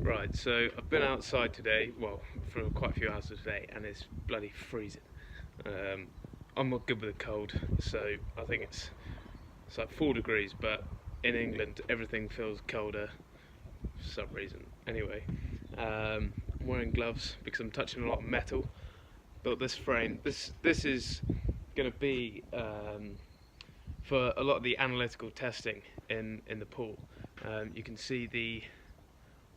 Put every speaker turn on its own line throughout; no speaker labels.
Right, so I've been outside today, well, for quite a few hours today, and it's bloody freezing. I'm not good with the cold, so I think it's like 4 degrees, but in England everything feels colder for some reason. Anyway, I'm wearing gloves because I'm touching a lot of metal. Built this frame. This is going to be for a lot of the analytical testing in the pool. You can see the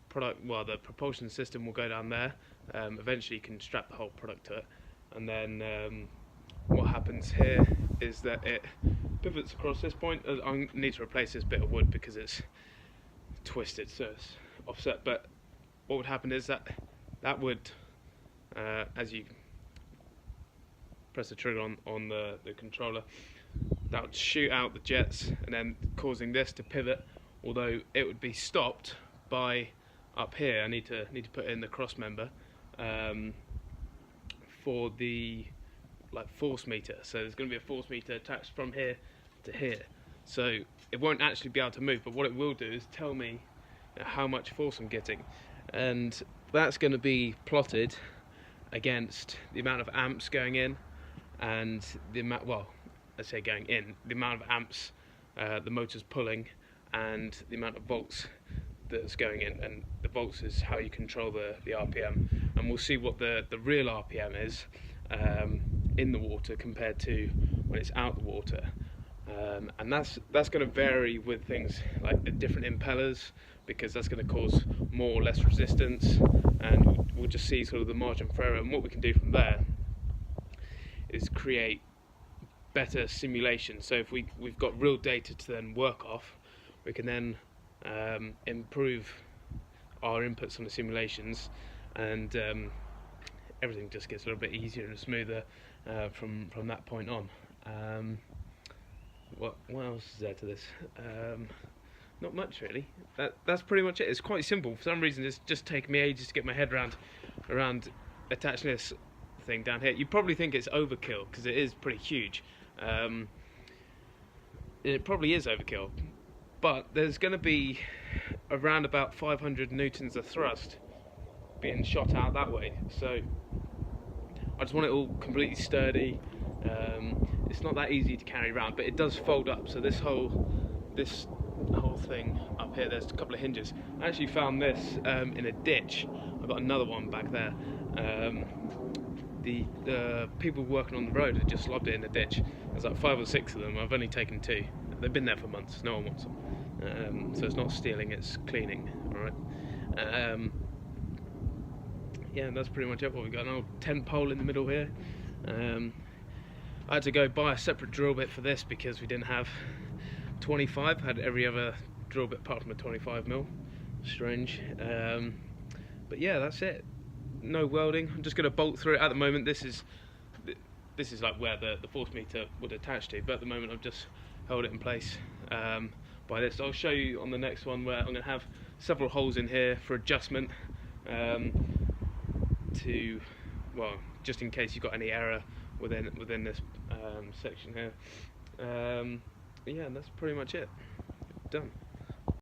product, well, the propulsion system will go down there. Eventually you can strap the whole product to it, and then what happens here is that it pivots across this point. I need to replace this bit of wood because it's twisted, so it's offset. But what would happen is that would, as you press the trigger on the controller, that would shoot out the jets and then causing this to pivot, although it would be stopped by up here. I need to put in the cross member for the force meter. So there's going to be a force meter attached from here to here, so it won't actually be able to move, but what it will do is tell me how much force I'm getting, and that's going to be plotted against the amount of amps going in and the amount, well, let's say going in, the amount of amps the motor's pulling and the amount of volts that's going in. And the volts is how you control the RPM, and we'll see what the real RPM is in the water compared to when it's out the water. And that's going to vary with things like the different impellers, because that's going to cause more or less resistance, and we'll just see sort of the margin for error. And what we can do from there is create better simulations. So if we've got real data to then work off, we can then improve our inputs on the simulations, and everything just gets a little bit easier and smoother from that point on. What else is there to this? Not much really. That's pretty much it. It's quite simple. For some reason it's just taken me ages to get my head around attaching this thing down here. You probably think it's overkill because it is pretty huge. It probably is overkill, but there's going to be around about 500 newtons of thrust being shot out that way, so I just want it all completely sturdy. It's not that easy to carry around, but it does fold up. So this whole thing up here, there's a couple of hinges. I actually found this in a ditch. I've got another one back there. The people working on the road had just lobbed it in the ditch. There's like 5 or 6 of them. I've only taken 2. They've been there for months. No one wants them. So it's not stealing, it's cleaning. All right. Yeah, that's pretty much it. What we've got an old 10 pole in the middle here. I had to go buy a separate drill bit for this because we didn't have 25. Had every other drill bit apart from a 25mm. Strange. But yeah, that's it. No welding. I'm just going to bolt through it. At the moment, this is like where the force meter would attach to, but at the moment I've just held it in place by this. I'll show you on the next one where I'm going to have several holes in here for adjustment, to, well, just in case you've got any error within this section here. Yeah, that's pretty much it. Done.